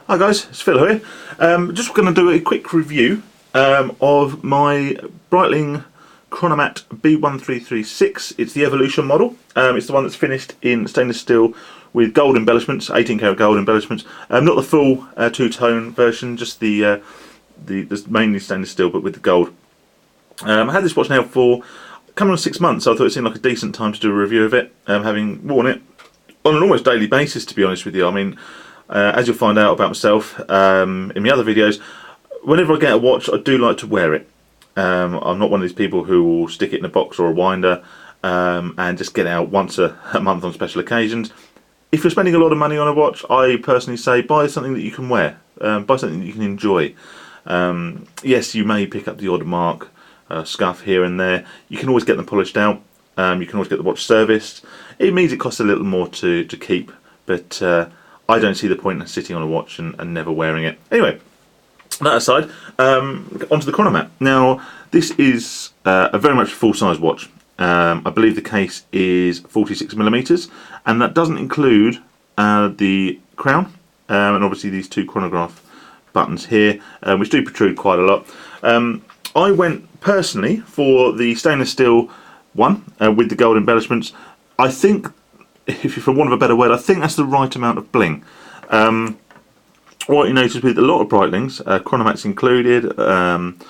Hi guys, it's Phil here. Just going to do a quick review of my Breitling Chronomat B13356. It's the Evolution model. It's the one that's finished in stainless steel with gold embellishments, 18 karat gold embellishments. Not the full two-tone version, just the mainly stainless steel, but with the gold. I had this watch now for coming on 6 months, so I thought it seemed like a decent time to do a review of it, having worn it on an almost daily basis, to be honest with you. I mean, as you'll find out about myself in my other videos, whenever I get a watch, I do like to wear it. I'm not one of these people who will stick it in a box or a winder and just get it out once a month on special occasions. If you're spending a lot of money on a watch, I personally say buy something that you can wear, buy something that you can enjoy. Yes, you may pick up the odd mark, scuff here and there. You can always get them polished out. You can always get the watch serviced. It means it costs a little more to keep, but I don't see the point in sitting on a watch and never wearing it. Anyway, that aside, onto the Chronomat. Now, this is a very much full-size watch. I believe the case is 46mm, and that doesn't include the crown, and obviously these two chronograph buttons here, which do protrude quite a lot. I went personally for the stainless steel one with the gold embellishments. I think, if for want of a better word, I think that's the right amount of bling. What you notice with a lot of Breitlings, Chronomats included, and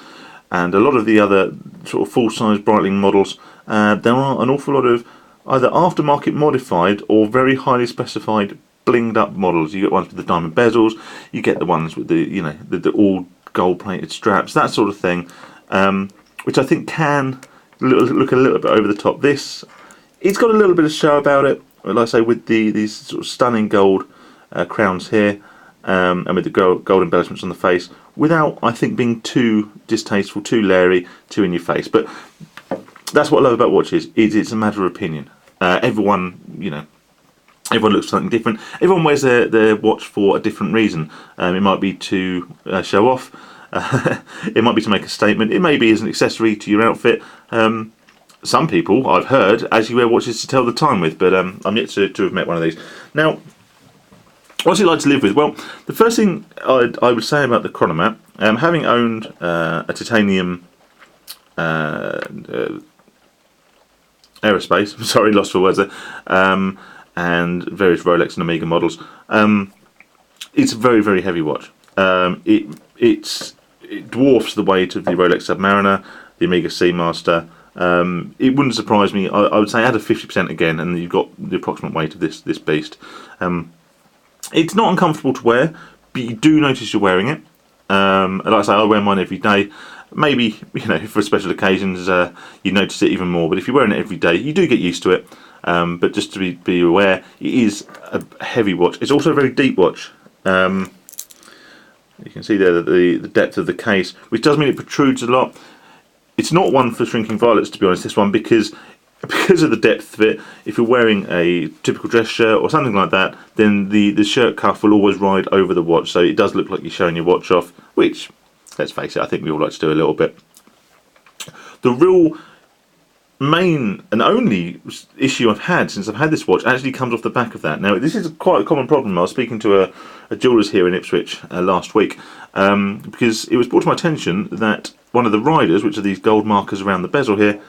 a lot of the other sort of full-size Breitling models, there are an awful lot of either aftermarket modified or very highly specified blinged up models. You get ones with the diamond bezels, you get the ones with the the all gold-plated straps, that sort of thing, which I think can look a little bit over the top. This, it's got a little bit of show about it, like I say, with these sort of stunning gold crowns here, and with the gold embellishments on the face, without, I think, being too distasteful, too leery, too in your face. But that's what I love about watches. It's a matter of opinion. Everyone looks for something different. Everyone wears their watch for a different reason. It might be to show off. It might be to make a statement. It may be as an accessory to your outfit. Some people, I've heard, actually wear watches to tell the time with, but I'm yet to have met one of these. Now, what's it like to live with? Well, the first thing I would say about the Chronomat, having owned a titanium aerospace, I'm sorry, lost for words there, and various Rolex and Omega models, it's a very, very heavy watch. It dwarfs the weight of the Rolex Submariner, the Omega Seamaster. It wouldn't surprise me. I would say add a 50% again, and you've got the approximate weight of this beast. It's not uncomfortable to wear, but you do notice you're wearing it. Like I say, I wear mine every day. Maybe for special occasions you notice it even more. But if you're wearing it every day, you do get used to it. But just to be aware, it is a heavy watch. It's also a very deep watch. You can see there the depth of the case, which does mean it protrudes a lot. It's not one for shrinking violets, to be honest, this one, because of the depth of it. If you're wearing a typical dress shirt or something like that, then the shirt cuff will always ride over the watch, so it does look like you're showing your watch off, which, let's face it, I think we all like to do a little bit. The real main and only issue I've had since I've had this watch actually comes off the back of that. Now, this is quite a common problem. I was speaking to a jeweller's here in Ipswich last week, because it was brought to my attention that one of the riders, which are these gold markers around the bezel here,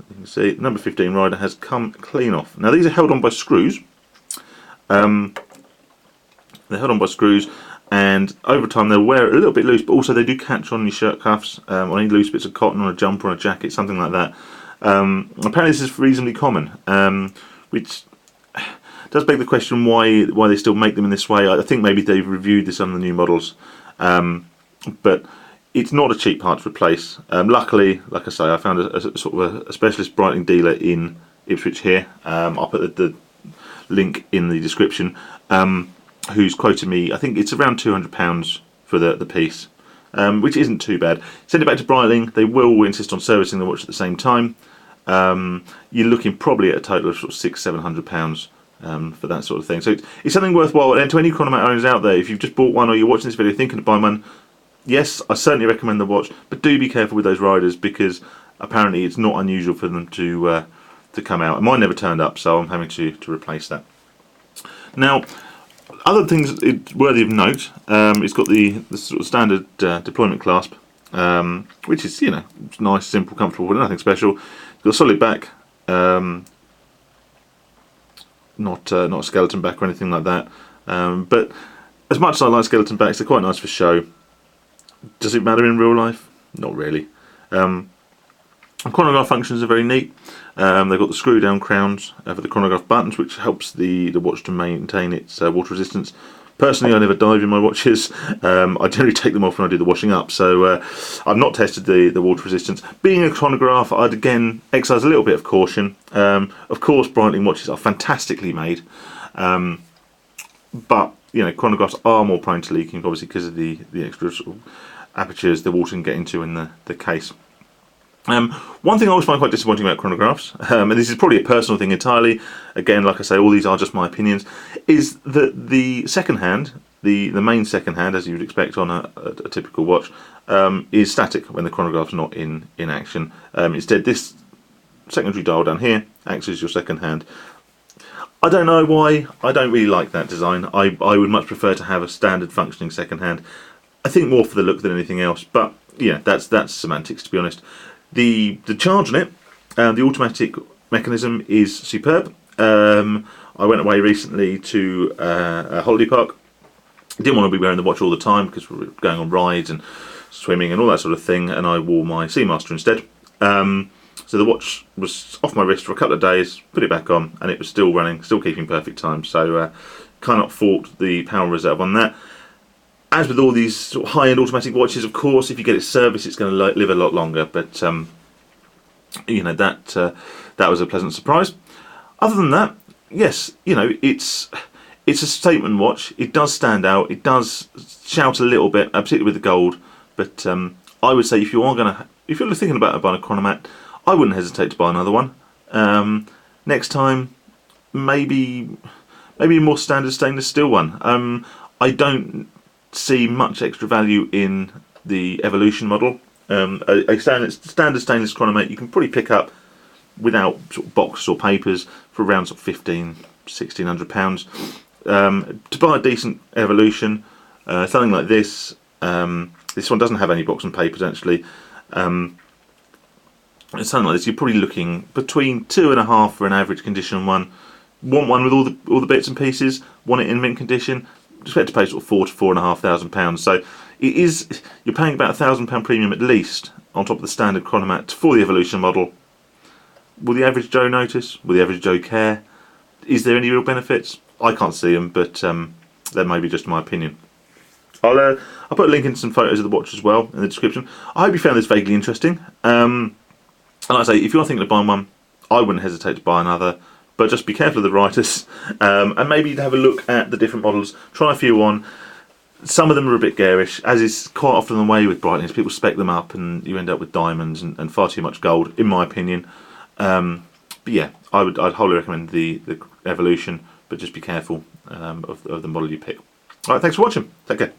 you can see number 15 rider has come clean off. Now, these are held on by screws. They're held on by screws, and over time they'll wear it a little bit loose, but also they do catch on your shirt cuffs, on any loose bits of cotton on a jumper or a jacket, something like that. Apparently this is reasonably common, which does beg the question why they still make them in this way. I think maybe they've reviewed this on the new models, but it's not a cheap part to replace. Luckily, like I say, I found a sort of a specialist Breitling dealer in Ipswich here. I'll put the link in the description, who's quoted me, I think it's around £200 for the piece, which isn't too bad. Send it back to Breitling. They will insist on servicing the watch at the same time. You're looking probably at a total of sort of £600–700 for that sort of thing. So it's something worthwhile. And to any Chronomat owners out there, if you've just bought one or you're watching this video thinking of buying one, yes, I certainly recommend the watch, but do be careful with those riders, because apparently it's not unusual for them to come out. And mine never turned up, so I'm having to replace that. Now, Other things it's worthy of note, it's got the sort of standard deployment clasp, which is, you know, nice, simple, comfortable, but nothing special. It's got a solid back, not a skeleton back or anything like that. But as much as I like skeleton backs, they're quite nice for show. Does it matter in real life? Not really. Chronograph functions are very neat. They've got the screw down crowns for the chronograph buttons, which helps the watch to maintain its water resistance. Personally, I never dive in my watches. I generally take them off when I do the washing up, so I've not tested the water resistance. Being a chronograph, I'd again exercise a little bit of caution. Of course, Breitling watches are fantastically made, but you know, chronographs are more prone to leaking, obviously because of the extra sort of apertures the water can get into in the case. One thing I always find quite disappointing about chronographs, and this is probably a personal thing entirely, again, like I say, all these are just my opinions, is that the second hand, the main second hand, as you would expect on a typical watch, is static when the chronograph's not in action. Instead, this secondary dial down here acts as your second hand. I don't know why, I don't really like that design. I would much prefer to have a standard functioning second hand. I think more for the look than anything else, but yeah, that's semantics, to be honest. The charge on it, the automatic mechanism is superb. I went away recently to a holiday park. Didn't want to be wearing the watch all the time because we were going on rides and swimming and all that sort of thing, and I wore my Seamaster instead. So the watch was off my wrist for a couple of days, put it back on, and it was still running, still keeping perfect time. So cannot fault the power reserve on that. As with all these sort of high-end automatic watches, of course, if you get it serviced, it's going to live a lot longer. But you know, that was a pleasant surprise. Other than that, yes, you know, it's a statement watch. It does stand out. It does shout a little bit, particularly with the gold. But I would say if you're thinking about buying a Chronomat, I wouldn't hesitate to buy another one. Next time, maybe a more standard stainless steel one. I don't see much extra value in the Evolution model. A standard stainless chronometer you can probably pick up without sort of box or papers for around sort of £1,500–1,600. To buy a decent Evolution, something like this. This one doesn't have any box and papers actually. Something like this, you're probably looking between £2,500 for an average condition one. Want one with all the bits and pieces? Want it in mint condition? Expect to pay sort of £4,000 to £4,500. So it is, you're paying about £1,000 premium at least on top of the standard Chronomat for the Evolution model. Will the average Joe notice? Will the average Joe care? Is there any real benefits? I can't see them, but that may be just my opinion. I'll put a link in some photos of the watch as well in the description. I hope you found this vaguely interesting. And like I say, if you're thinking of buying one, I wouldn't hesitate to buy another. But just be careful of the writers, and maybe have a look at the different models. Try a few on. Some of them are a bit garish, as is quite often the way with Breitlings. People spec them up, and you end up with diamonds and far too much gold, in my opinion. But yeah, I'd wholly recommend the Evolution, but just be careful of the model you pick. All right, thanks for watching. Take care.